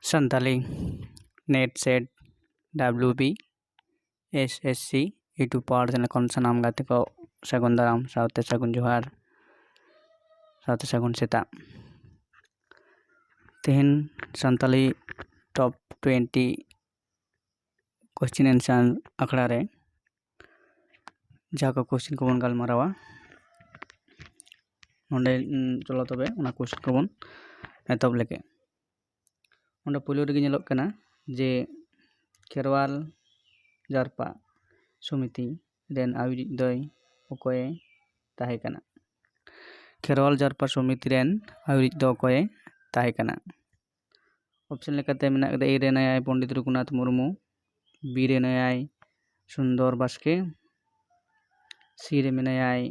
Santali net set WB SSC YouTube power channel खन सानाम गाते को सागुन दाराम सावते सागुन जोहार सावते सागुन सेताग तेहन सानताली टॉप 20 क्वेश्चन आंसर आखड़ा रे जहाँ को क्वेश्चन को बन गलमारावा नोंडे चलो तबे उना क्वेश्चन को बन एतब लेके ओंडे पुलियो रेगे नेलोग कना जे खेरवाल जारपा समिति रेन आयोजित दय ओकोये ताहे कना खेरवाल जारपा समिति रेन आयोजित दो ओकोये ताहे कना ऑप्शन लेकाते मेना कदे ए रेन आय पंडित रघुनाथ मुर्मू बी रेन आय सुंदर बास्के सी रे मेना आय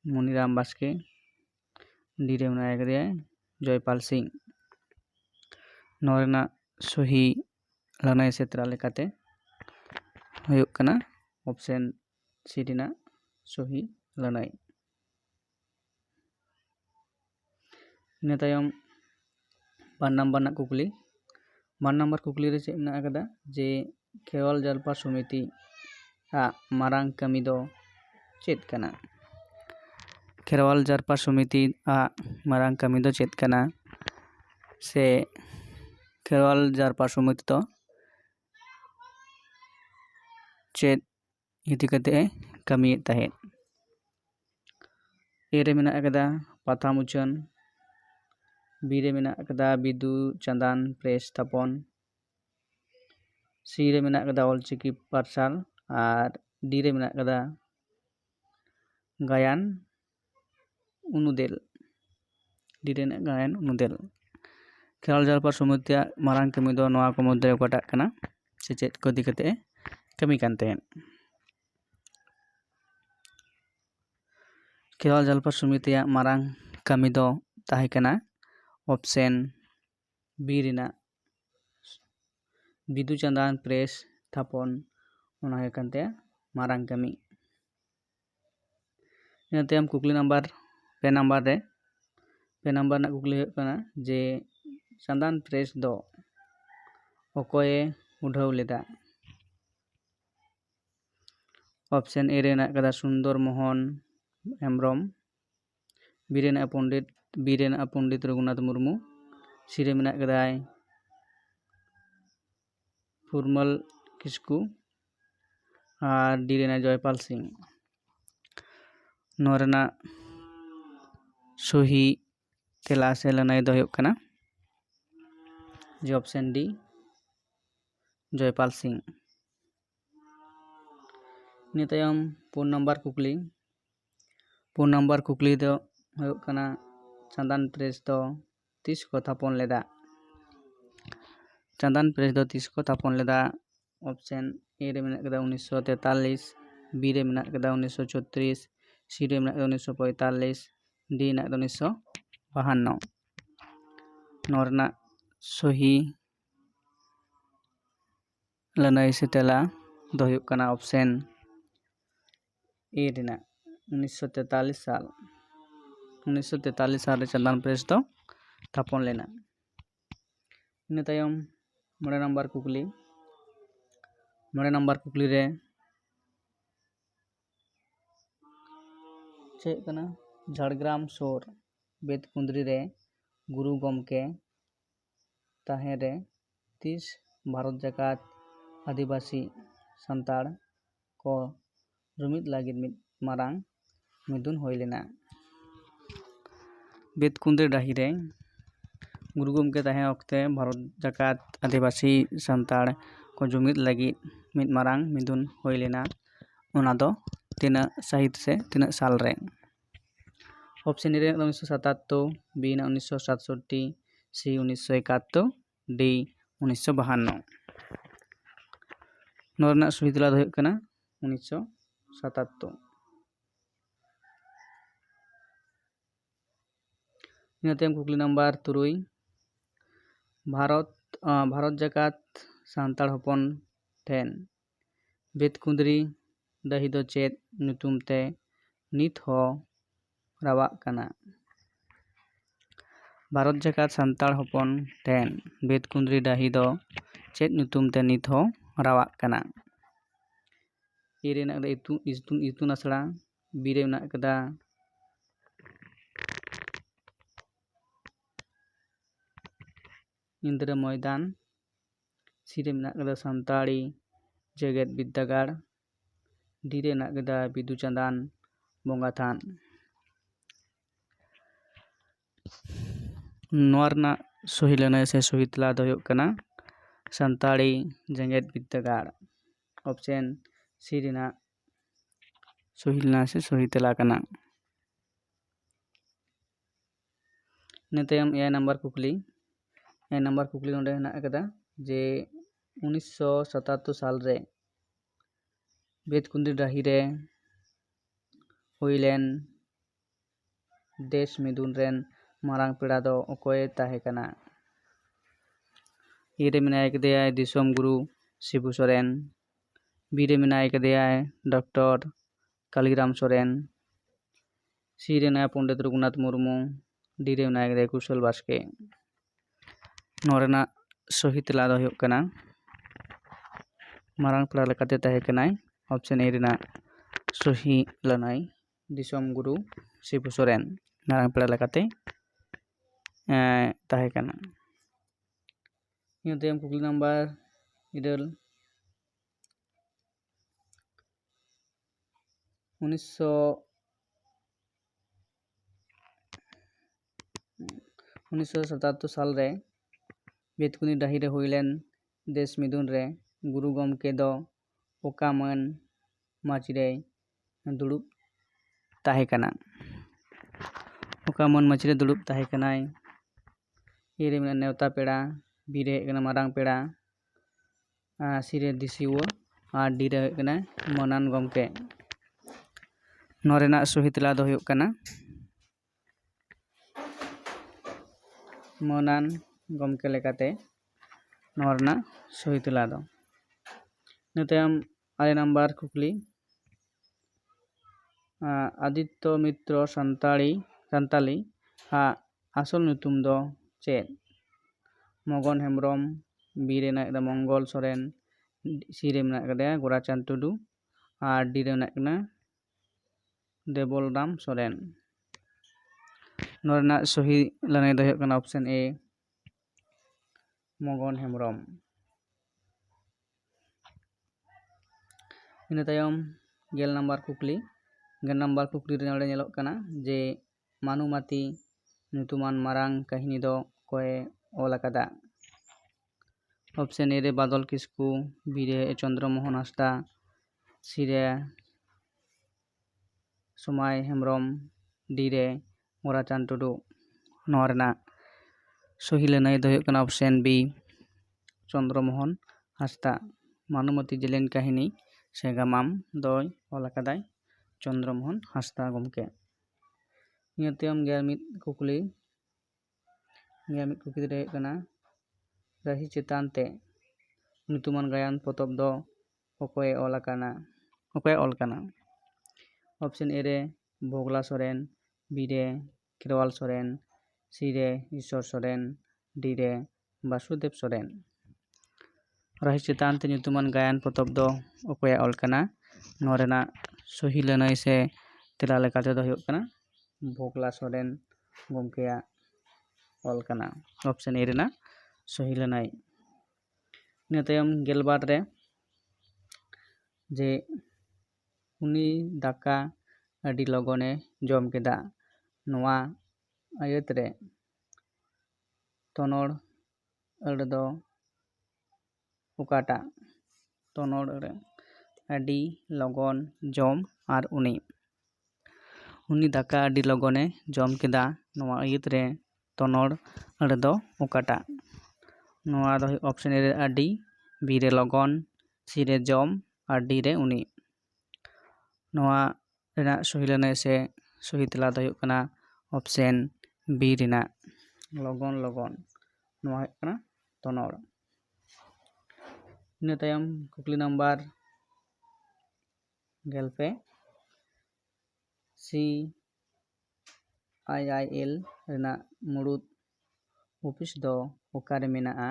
मुनिराम बास्के डी रे मेना कदे जयपाल सिंह नोरेना सही लनाय सेत्रा लेकाते हुयुग कना ऑप्शन सी रेना सही लनाय इना तायम बार नंबर ना कुकली बार नंबर कुकली रे चेक मेना कदा जे खेरवाल जारपा समिति आ मारांग कमी दो चेत कना खेरवाल जारपा समिति आ मारांग कमी दो चेत कना से खेरवाल जारपा समिति तो चेत इति कते कमी ताहे ए रे मेना कदा पाथा मुचन बी रे मेना कदा बिदु चंदान प्रेस थापन सी रे मेना कदा ऑलचिकी पाठशाल और डी रे मेना कदा गायन उनुदेल डी रे गायन उनुदेल खेरवाल जारपा समिति मारांग कमी दो नोआ को मध्य ओकाटाग कना से चेत को इदि कते कमी कान तहेन खेरवाल जारपा समिति मारांग कमी दो ताहे कना ऑप्शन बी रेना बिदु चंदान प्रेस थापन ओना हे कानते मारांग कमी इना तायम कुकली नंबर पे नंबर ना कुकली हुयुग कना जे चंदान प्रेस दो ओकोये उठाव लेदा ऑप्शन ए रेना कदा सुंदर मोहन हेम्ब्रम बी रेना पंडित रघुनाथ मुर्मू सी रे मेना कदाय फुरमल किस्कू और डी रेना जयपाल सिंह नोरेना सही तेला से लनाय दो हुयुग कना जे ऑप्शन डी जयपाल सिंह इना तायम पूर्ण नंबर कुकली दो हुयुग कना चंदान प्रेस दो तीस को थापन लेदा चंदान प्रेस दो 30 को थापन लेदा ऑप्शन ए रे मेना कदा 1943 बी रे मेना कदा 1934 सी रे मेना कदा 1945 डी मेना कदा 1952 नोरना सही लनाय से तेला दो हुयुग कना ऑप्शन ए रेना 1943 साल रे चंदान प्रेस दो थापन लेना इना तायम मोड़े नंबर कुकली रे चेक कना झाड़ग्राम सोर बेतकुंदरी रे गुरु गमके ताहे रे 30 भारत जाकात आदिवासी संताड़ को जुमिद लागिद मिद मारांग मिदुन होय लेना बेतकुंदरी डाही रे गुरु गमके ताहे ओक्ते भारत जाकात आदिवासी संताड़ को जुमिद लागिद मिद मारांग मिदुन होय लेना ओना दो तीना साहित से तीना साल रे ऑप्शन ए रे 1977 बी ना 1967 सी 1971 डी 1952 नोरना सही तेला दो हुयुग कना 1977 इना तायम कुकली नंबर 3 भारत जाकात सांताड़ हपन ठेन बेतकुंदरी डाही दो चेत ᱧᱩᱛᱩᱢ ते नित हो रावाग कना ᱵᱷᱟᱨᱚᱛ ᱡᱟᱠᱟᱛ ᱥᱟᱱᱛᱟᱲ ᱦᱚᱯᱚᱱ ᱴᱷᱮᱱ ᱵᱮᱛᱠᱩᱸᱫᱽᱨᱤ ᱰᱟᱹᱦᱤ ᱫᱚ ᱪᱮᱫ ᱧᱩᱛᱩᱢ ᱛᱮ ᱱᱤᱛ ᱦᱚᱸ ᱨᱟᱣᱟᱜ ᱠᱟᱱᱟ? ᱮ ᱨᱮ ᱢᱮᱱᱟᱜ ᱠᱟᱫᱟ ᱤᱛᱩᱱ ᱟᱥᱲᱟ, ᱵᱤ ᱨᱮ ᱢᱮᱱᱟᱜ ᱠᱟᱫᱟ ᱤᱱᱫᱨᱟᱹ ᱢᱚᱭᱫᱟᱱ, ᱥᱤ ᱨᱮ ᱢᱮᱱᱟᱜ ᱠᱟᱫᱟ ᱥᱟᱱᱛᱟᱲᱤ ᱡᱮᱜᱮᱫ ᱵᱤᱫᱽᱫᱟᱹᱜᱟᱲ, ᱰᱤ ᱨᱮ ᱢᱮᱱᱟᱜ ᱠᱟᱫᱟ ᱵᱤᱫᱩ ᱪᱟᱸᱫᱟᱱ ᱵᱚᱸᱜᱟ ᱛᱷᱟᱱ। ᱱᱚᱣᱟ ᱨᱮᱱᱟᱜ ᱥᱚᱦᱤ ᱞᱟᱹᱱᱟᱹᱭ ᱥᱮ ᱥᱚᱦᱤ ᱛᱮᱞᱟ ᱫᱚ ᱦᱩᱭᱩᱜ ᱠᱟᱱᱟ ᱥᱟᱱᱛᱟᱲᱤ ᱡᱮᱜᱮᱫ ᱵᱤᱫᱽᱫᱟᱹᱜᱟᱲ। ᱚᱯᱥᱮᱱ ᱥᱤ ᱨᱮᱱᱟᱜ ᱥᱚᱦᱤ ᱞᱟᱹᱱᱟᱹᱭ ᱥᱮ ᱥᱚᱦᱤ ᱛᱮᱞᱟ ᱠᱟᱱᱟ। ᱤᱱᱟᱹ ᱛᱟᱭᱚᱢ 7 ᱱᱟᱢᱵᱟᱨ ᱠᱩᱠᱞᱤ। 7 ᱱᱟᱢᱵᱟᱨ ᱠᱩᱠᱞᱤ ᱱᱚᱰᱮ ᱦᱮᱱᱟᱜ ᱟᱠᱟᱫᱟ ᱡᱮ 1977 ᱥᱟᱞ ᱨᱮ ᱵᱮᱛᱠᱩᱸᱫᱽᱨᱤ ᱰᱟᱹᱦᱤ ᱨᱮ ᱦᱩᱭᱞᱮᱱ ᱫᱮᱥ ᱢᱤᱫᱩᱱ ᱨᱮᱱ ᱢᱟᱨᱟᱝ ᱯᱮᱲᱟ ᱫᱚ ᱚᱠᱚᱭᱮ ᱛᱟᱦᱮᱸ ᱠᱟᱱᱟ? ᱮ ᱨᱮ ᱢᱮᱱᱟᱭ ᱠᱟᱫᱮᱭᱟ ᱫᱤᱥᱚᱢ ᱜᱩᱨᱩ ᱥᱤᱵᱩ ᱥᱚᱨᱮᱱ, ᱵᱤ ᱨᱮ ᱢᱮᱱᱟᱭ ᱠᱟᱫᱮᱭᱟ ᱰᱚᱠᱴᱚᱨ ᱠᱟᱞᱤᱨᱟᱢ ᱥᱚᱨᱮᱱ, ᱥᱤ ᱨᱮ ᱢᱮᱱᱟᱭᱟ ᱯᱚᱱᱰᱤᱛ ᱨᱚᱜᱷᱩᱱᱟᱛᱷ ᱢᱩᱨᱢᱩ, ᱰᱤ ᱨᱮ ᱢᱮᱱᱟᱭ ᱠᱟᱫᱮᱭᱟ ᱠᱩᱥᱚᱞ ᱵᱟᱥᱠᱮ। ᱱᱚᱣᱟ ᱨᱮᱱᱟᱜ ᱥᱚᱦᱤ ᱛᱮᱞᱟ ᱫᱚ ᱦᱩᱭᱩᱜ ᱠᱟᱱᱟ ᱢᱟᱨᱟᱝ ᱯᱮᱲᱟ ᱞᱮᱠᱟᱛᱮ ᱛᱟᱦᱮᱸ ᱠᱟᱱᱟᱭ ᱚᱯᱥᱮᱱ ᱮ ᱨᱮᱱᱟᱜ ᱥᱚᱦᱤ ᱞᱟᱹᱱᱟᱹᱭ ᱫᱤᱥᱚᱢ ᱜᱩᱨᱩ ᱥᱤᱵᱩ ᱥᱚᱨᱮᱱ ᱢᱟᱨᱟᱝ ᱯᱮᱲᱟ ᱞᱮᱠᱟᱛᱮ ᱛᱟᱦᱮᱸ ᱠᱟᱱᱟ। ᱤᱱᱟᱹ ᱛᱟᱭᱚᱢ ᱠᱩᱠᱞᱤ ᱱᱟᱢᱵᱟᱨ 8 1977 ᱥᱟᱞ ᱨᱮ ᱵᱮᱛᱠᱩᱸᱫᱽᱨᱤ ᱰᱟᱹᱦᱤ ᱨᱮ ᱦᱩᱭᱞᱮᱱ ᱫᱮᱥ ᱢᱤᱫᱩᱱ ᱨᱮ ᱜᱩᱨᱩ ᱜᱚᱢᱠᱮ ᱫᱚ ᱚᱠᱟ ᱢᱟᱹᱱ ᱢᱟᱹᱪᱤ ᱨᱮᱭ ᱫᱩᱲᱩᱵ ᱛᱟᱦᱮᱸ ᱠᱟᱱᱟ? ᱚᱠᱟ ᱢᱟᱹᱱ ᱢᱟᱹᱪᱤ ᱨᱮ ᱫᱩᱲᱩᱵ ᱛᱟᱦᱮᱸ ᱠᱟᱱᱟᱭ? ᱮ ᱨᱮ ᱢᱮᱱᱟᱜᱼᱟ ᱱᱮᱣᱛᱟ ᱯᱮᱲᱟ, ᱵᱤ ᱨᱮ ᱦᱩᱭᱩᱜ ᱠᱟᱱᱟ ᱢᱟᱨᱟᱝ ᱯᱮᱲᱟ, ᱥᱤ ᱨᱮ ᱫᱤᱥᱩᱣᱟᱹ ᱟᱨ ᱰᱤ ᱨᱮ ᱦᱩᱭᱩᱜ ᱠᱟᱱᱟ ᱢᱟᱹᱱᱟᱱ ᱜᱚᱢᱠᱮ। ᱱᱚᱣᱟ ᱨᱮᱱᱟᱜ ᱥᱚᱦᱤ ᱛᱮᱞᱟ ᱫᱚ ᱦᱩᱭᱩᱜ ᱠᱟᱱᱟ ᱢᱟᱹᱱᱟᱱ ᱜᱚᱢᱠᱮ ᱞᱮᱠᱟᱛᱮ ᱱᱚᱣᱟ ᱨᱮᱱᱟᱜ ᱥᱚᱦᱤ ᱛᱮᱞᱟ ᱫᱚ। ᱤᱱᱟᱹ ᱛᱟᱭᱚᱢ 9 ᱱᱟᱢᱵᱟᱨ ᱠᱩᱠᱞᱤ ᱟᱫᱤᱛᱛᱚ ᱢᱤᱛᱨᱚ ᱥᱟᱱᱛᱟᱲᱤ ᱟᱜ ᱟᱥᱚᱞ ᱧᱩᱛᱩᱢ ᱫᱚ ᱪᱮᱫ? ᱢᱚᱜᱚᱱ ᱦᱮᱢᱵᱨᱚᱢ, ᱵᱤ ᱨᱮ ᱢᱮᱱᱟᱜ ᱠᱟᱫᱟ ᱢᱚᱝᱜᱚᱞ ᱥᱚᱨᱮᱱ, ᱥᱤ ᱨᱮ ᱢᱮᱱᱟᱜ ᱠᱟᱫᱟ ᱜᱳᱨᱟᱪᱟᱸᱫᱽ ᱴᱩᱰᱩ ᱟᱨ ᱰᱤ ᱨᱮ ᱢᱮᱱᱟᱜ ᱠᱟᱫᱟ ᱫᱮᱵᱚᱞᱨᱟᱢ ᱥᱚᱨᱮᱱ। ᱱᱚᱣᱟ ᱨᱮᱱᱟᱜ ᱥᱚᱦᱤ ᱞᱟᱹᱱᱟᱹᱭ ᱫᱚ ᱦᱩᱭᱩᱜ ᱠᱟᱱᱟ ᱚᱯᱥᱮᱱ ᱮ ᱢᱚᱜᱚᱱ ᱦᱮᱢᱵᱨᱚᱢ। ᱤᱱᱟᱹ ᱛᱟᱭᱚᱢ 10 ᱱᱟᱢᱵᱟᱨ ᱠᱩᱠᱞᱤ। 10 ᱱᱟᱢᱵᱟᱨ ᱠᱩᱠᱞᱤ ᱨᱮ ᱱᱚᱰᱮ ᱧᱮᱞᱚᱜ ᱠᱟᱱᱟ ᱡᱮ ᱢᱟᱱᱩᱢᱟᱛᱤ ᱧᱩᱛᱩᱢᱟᱱ ᱢᱟᱨᱟᱝ ᱠᱟᱹᱦᱱᱤ ᱫᱚ ᱚᱠᱚᱭᱮ ᱚᱞ ᱟᱠᱟᱫᱟ? ᱚᱯᱥᱮᱱ ᱮ ᱨᱮ ᱵᱟᱫᱚᱞ ᱠᱤᱥᱠᱩ, ᱵᱤ ᱨᱮ ᱪᱚᱱᱫᱨᱚ ᱢᱳᱦᱚᱱ ᱦᱟᱸᱥᱫᱟ, ᱥᱤ ᱨᱮ ᱥᱚᱢᱟᱭ ᱦᱮᱢᱵᱨᱚᱢ, ᱰᱤ ᱨᱮ ᱜᱳᱨᱟᱪᱟᱸᱫᱽ ᱴᱩᱰᱩ। ᱱᱚᱣᱟ ᱨᱮᱱᱟᱜ ᱥᱚᱦᱤ ᱞᱟᱹᱱᱟᱹᱭ ᱫᱚ ᱦᱩᱭᱩᱜ ᱠᱟᱱᱟ ᱚᱯᱥᱮᱱ ᱵᱤ ᱪᱚᱱᱫᱨᱚ ᱢᱳᱦᱚᱱ ᱦᱟᱸᱥᱫᱟ। ᱢᱟᱱᱩᱢᱟᱛᱤ ᱡᱮᱞᱮᱧ ᱠᱟᱹᱦᱱᱤ ᱥᱮ ᱜᱟᱢᱟᱢ ᱫᱚᱭ ᱚᱞ ᱟᱠᱟᱫᱟᱭ ᱪᱚᱱᱫᱨᱚ ᱢᱳᱦᱚᱱ ᱦᱟᱸᱥᱫᱟ ᱜᱚᱢᱠᱮ। ᱤᱱᱟᱹ ᱛᱟᱭᱚᱢ 11 ᱠᱩᱠᱞᱤ। 11 ᱠᱩᱠᱞᱤ ᱨᱮ ᱦᱩᱭᱩᱜ ᱠᱟᱱᱟ ᱨᱟᱹᱦᱤ ᱪᱮᱛᱟᱱ ᱛᱮ ᱧᱩᱛᱩᱢᱟᱱ ᱜᱟᱭᱟᱱ ᱯᱚᱛᱚᱵ ᱫᱚ ᱚᱠᱚᱭᱮ ᱚᱞ ᱠᱟᱱᱟ? ᱚᱯᱥᱮᱱ ᱮ ᱨᱮ ᱵᱷᱚᱜᱽᱞᱟ ᱥᱚᱨᱮᱱ, ᱵᱤ ᱨᱮ ᱠᱷᱮᱨᱣᱟᱞ ᱥᱚᱨᱮᱱ, ᱥᱤ ᱨᱮ ᱤᱥᱥᱚᱨ ᱥᱚᱨᱮᱱ, ᱰᱤ ᱨᱮ ᱵᱟᱥᱩᱫᱮᱵ ᱥᱚᱨᱮᱱ। ᱨᱟᱹᱦᱤ ᱪᱮᱛᱟᱱ ᱛᱮ ᱧᱩᱛᱩᱢᱟᱱ ᱜᱟᱭᱟᱱ ᱯᱚᱛᱚᱵ ᱫᱚ ᱚᱠᱚᱭᱟᱜ ᱚᱞ ᱠᱟᱱᱟ? ᱱᱚᱣᱟ ᱨᱮᱱᱟᱜ ᱥᱚᱦᱤ ᱞᱟᱹᱱᱟᱹᱭ ᱥᱮ ᱛᱮᱞᱟ ᱞᱮᱠᱟ ᱛᱮᱫᱚ ᱦᱩᱭᱩᱜ ᱠᱟᱱᱟ ᱵᱷᱚᱜᱽᱞᱟ ᱥᱚᱨᱮᱱ ᱜᱚᱢᱠᱮᱭᱟᱜ ᱚᱞ ᱠᱟᱱᱟ ᱚᱯᱥᱮᱱ ᱮ ᱨᱮᱱᱟᱜ ᱥᱚᱦᱤ ᱞᱟᱹᱱᱟᱹᱭ। ᱤᱱᱟᱹ ᱛᱟᱭᱚᱢ 12 ᱨᱮ ᱡᱮ ᱩᱱᱤ ᱫᱟᱠᱟ ᱟᱹᱰᱤ ᱞᱚᱜᱚᱱᱮ ᱡᱚᱢ ᱠᱮᱫᱟ, ᱱᱚᱣᱟ ᱟᱭᱟᱹᱛ ᱨᱮ ᱛᱚᱱᱚᱲ ᱟᱹᱲᱟᱹ ᱫᱚ ᱚᱠᱟᱴᱟᱜ? ᱛᱚᱱᱚᱲ ᱟᱹᱲᱟᱹ ᱟᱹᱰᱤ ᱞᱚᱜᱚᱱ ᱡᱚᱢ ᱟᱨ ᱩᱱᱤ ᱫᱟᱠᱟ ᱟᱹᱰᱤ ᱞᱚᱜᱚᱱᱮ ᱡᱚᱢ ᱠᱮᱫᱟ, ᱱᱚᱣᱟ ᱟᱭᱟᱹᱛ ᱨᱮ ᱛᱚᱱᱚᱲ ᱟᱹᱲᱟᱹ ᱫᱚ ᱚᱠᱟᱴᱟᱜ? ᱱᱚᱣᱟ ᱫᱚ ᱚᱯᱥᱮᱱ ᱮ ᱨᱮ ᱟᱹᱰᱤ, ᱵᱤ ᱨᱮ ᱞᱚᱜᱚᱱ, ᱥᱤ ᱨᱮ ᱡᱚᱢ ᱟᱨ ᱰᱤ ᱨᱮ ᱩᱱᱤ। ᱱᱚᱣᱟ ᱨᱮᱱᱟᱜ ᱥᱚᱦᱤ ᱞᱟᱹᱱᱟᱹᱭ ᱥᱮ ᱥᱚᱦᱤ ᱛᱮᱞᱟ ᱫᱚ ᱦᱩᱭᱩᱜ ᱠᱟᱱᱟ ᱚᱯᱥᱮᱱ ᱵᱤ ᱨᱮᱱᱟᱜ ᱞᱚᱜᱚᱱ। ᱱᱚᱣᱟ ᱦᱩᱭᱩᱜ kana ᱛᱚᱱᱚᱲ। ᱤᱱᱟᱹ ᱛᱟᱭᱚᱢ ᱠᱩᱠᱞᱤ ᱱᱟᱢᱵᱟᱨ 12 CIIL ᱨᱮᱱᱟᱜ ᱢᱩᱲᱩᱫ ऑफिस दो ओकारे मेनाआ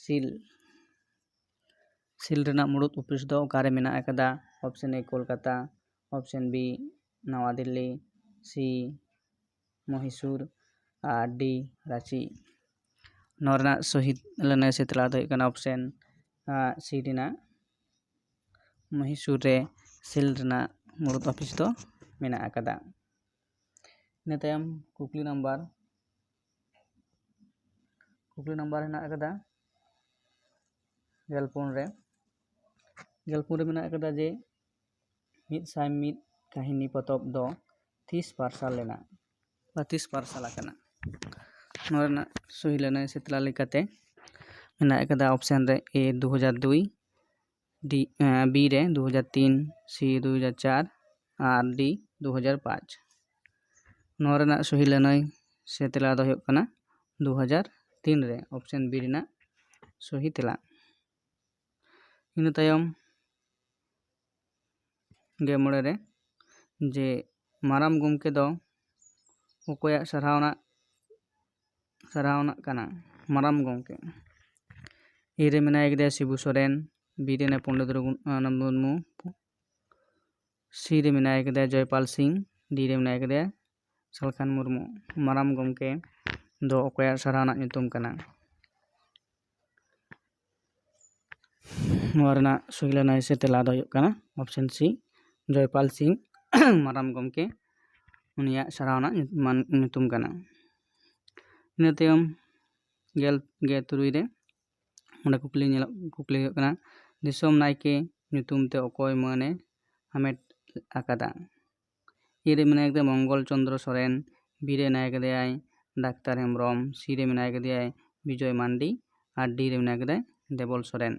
सील रेनाक मुड़ुत ऑफिस दो ओकारे मेना आकादा option A Kolkata option B नवा दिल्ली सी महिसूर और डी रांची नोरना सही लने से तला दो इकना ऑप्शन सी रेना महिसूर रे सील रेना मुड़ुत ऑफिस दो मेना आकादा ᱤᱱᱟᱹ ᱛᱟᱭᱚᱢ ᱠᱩᱠᱞᱤ ᱱᱟᱢᱵᱟᱨ ᱦᱮᱱᱟᱜ ᱟᱠᱟᱫᱟ 14 ᱨᱮ ᱢᱮᱱᱟᱜ ᱟᱠᱟᱫᱟ ᱡᱮ 101 ᱠᱟᱹᱦᱱᱤ ᱯᱚᱛᱚᱵ ᱫᱚ ᱛᱤᱥ ᱯᱟᱨᱥᱟᱞ ᱞᱮᱱᱟ ᱵᱟ ᱛᱤᱥ ᱯᱟᱨᱥᱟᱞ ᱟᱠᱟᱱᱟ ᱱᱚᱣᱟ ᱨᱮᱱᱟᱜ ᱥᱚᱦᱤ ᱞᱟᱹᱱᱟᱹᱭ ᱥᱮ ᱛᱮᱞᱟ ᱞᱮᱠᱟᱛᱮ ᱢᱮᱱᱟᱜ ᱟᱠᱟᱫᱟ ᱚᱯᱥᱮᱱ ᱨᱮ A 2002 B रे 2003 C 2004 और D 2005 नोवा रेनाक सही लनाई से तेला दो हुयुग कना 2003 रे ऑप्शन बी रेनाक सही तेला इना तायम गेमोड़े रे जे माराम गमके दो ओकोया सरहावना कना माराम गमके ए रे मेनाय गदे शिबू सोरेन बी रे ने पंडित रघुनाथ मुर्मू सी रे मेनाय गदे जयपाल सिंह डी रे मेनाय गदे सलखान मुर्मू माराम गमके दो ओकोया सरहावना nyutum कना नोवा रेनाक सही लनाई से तेला दो हुयुग कना ऑप्शन सी जयपाल सिंह माराम गमके उनिया सरहावना nyutum कना ᱤᱱᱟᱹ ᱛᱟᱭᱚᱢ ᱜᱮ ᱛᱩᱨᱩᱭ ᱨᱮ ᱚᱸᱰᱮ ᱠᱩᱠᱞᱤ ᱦᱩᱭᱩᱜ ᱠᱟᱱᱟ ᱫᱤᱥᱚᱢ ᱱᱟᱭᱠᱮ ᱧᱩᱛᱩᱢ ᱛᱮ ᱚᱠᱚᱭ ᱢᱟᱹᱱᱮ ᱦᱟᱢᱮᱴ ᱟᱠᱟᱫᱟ ए रे मेनाय गदे मंगल चंद्र सोरेन बी रे मेनाय गदे डाक्तार हेम्ब्रम सी रे मेनाय गदे विजय मांडी और डी रे मेनाय गदे देवल सोरेन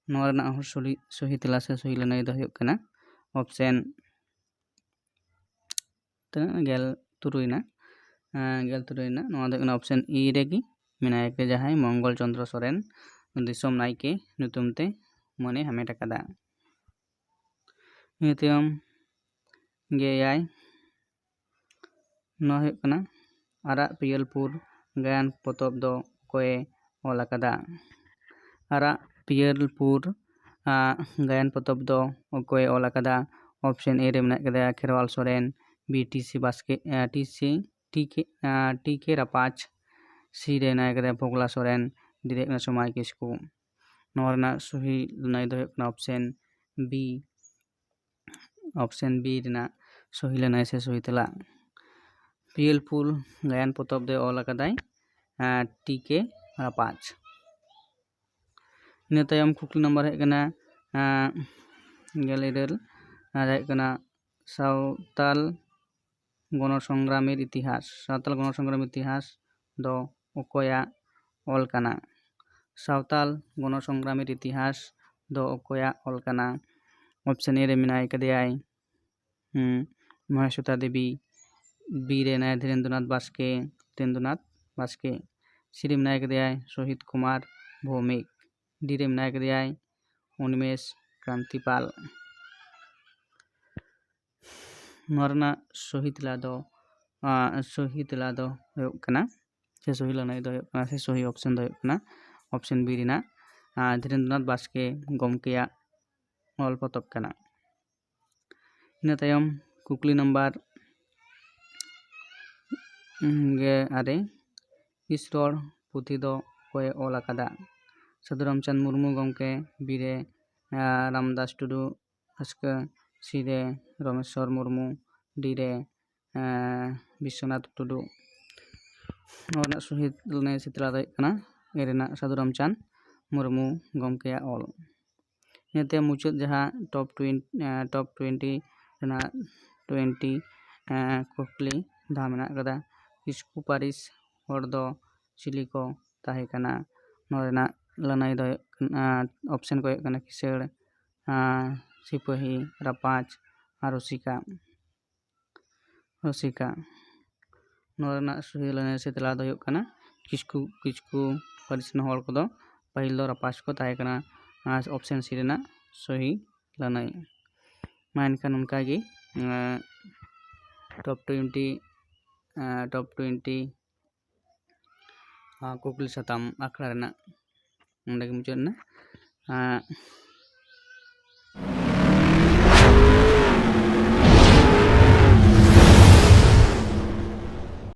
नोवा रेनाक सही तेला से सही लनाई दो हुयुग कना ऑप्शन गेल तुरुई ना नोवा दो ऑप्शन ई रेगी मेनाय गदे जहाय मंगल चंद्र सोरेन दिसोम नायके nyutum te मने हामेट आकादा ᱤᱱᱟᱹ ᱛᱟᱭᱚᱢ ᱜᱮᱭᱟᱭ ᱱᱚᱣᱟ ᱦᱩᱭᱩᱜ ᱠᱟᱱᱟ ᱟᱨᱟᱜ ᱯᱤᱭᱟᱹᱞᱯᱩᱨ ᱜᱟᱭᱟᱱ ᱯᱚᱛᱚᱵ ᱫᱚ ᱚᱠᱚᱭᱮ ᱚᱞ ᱟᱠᱟᱫᱟ ᱟᱨᱟᱜ ᱯᱤᱭᱟᱹᱞᱯᱩᱨ ᱜᱟᱭᱟᱱ ᱯᱚᱛᱚᱵ ᱫᱚ ᱚᱠᱚᱭᱮ ᱚᱞ ᱟᱠᱟᱫᱟ ᱚᱯᱥᱮᱱ ᱮ ᱨᱮ ᱢᱮᱱᱟᱜ ᱟᱠᱟᱫᱟ ᱠᱷᱮᱨᱣᱟᱞ ᱥᱚᱨᱮᱱ ᱵি ᱴᱤᱥᱤ ᱵᱟᱥᱠᱮ ᱴᱤᱠᱮ ᱨᱟᱯᱟᱪ सी रे मेनाय गदे भोगला सोरेन डी रे समाय किस्कू नोवा रेनाक सही लनाई दो हुयुग कना ऑप्शन बी रेनाक सही लनाई से सही तेला पियलपुर गायन पोतब दे ऑल अकादाय टीके रापाच ᱤᱱᱟᱹ ᱛᱟᱭᱚᱢ ᱠᱩᱠᱞᱤ ᱱᱟᱢᱵᱟᱨ ᱦᱮᱡ ᱠᱟᱱᱟ 17 ᱦᱮᱡ ᱠᱟᱱᱟ सावताल गणसंग्रामेर इतिहास दो ओकोया ऑल कना सावताल गणसंग्रामेर इतिहास दो ओकोया ऑल कना ऑप्शन ए रे मेनाय कदेयाय महेश्वेता देवी बी रे मेनाय धीरेन्द्रनाथ बास्के सी रे मेनाय कदेयाय शहीद कुमार भौमिक डी रे मेनाय कदेयाय उन्मेष क्रांतिपाल नोवा रेनाक सही तेला दो हुयुग कना से सही लनाई दो हुयुग कना से सही ऑप्शन दो हुयुग कना option B रेनाक Dhirendranath Baske गमकेया all पोतब कना ᱤᱱᱟᱹ ᱛᱟᱭᱚᱢ ᱠᱩᱠᱞᱤ ᱱᱟᱢᱵᱟᱨ 18 ᱤᱥᱨᱚᱲ ᱯᱩᱛᱷᱤ ᱫᱚ ᱚᱠᱚᱭᱮ ᱚᱞ ᱟᱠᱟᱫᱟ ᱥᱟᱹᱫᱷᱩ ᱨᱟᱢᱪᱟᱸᱫᱽ ᱢᱩᱨᱢᱩ ᱜᱚᱢᱠᱮ ᱵी रे रामदास टुडू हास्का सी रे रमेश्वर मुर्मू डी रे विश्वनाथ टुडू नोवा सही लनाई से तेला दो हुयुग कना ए रेनाक साधु रामचांद मुर्मू गमकेया ऑल इनाते मुचाद जहाँ टॉप 20 रेनाक 20 कुकली धा मेनाक आकादा किस्कू पारिस हर दो चिली को ताहे कना नोवा रेनाक लनाई दो ऑप्शन को हुयुग कना किसड़ सिपाही रापाच और रसिका नोवा रेनाक सही लनाई से तेला दो हुयुग कना किस्कू पारिस रन हर को पहिल दो रापाच को ताहे कना ऑप्शन सी रेनाक सही लनाई मा एनखान उनका गी टॉप 20 टॉप 20 कुकली साताम आखड़ा रेना मुचाद ना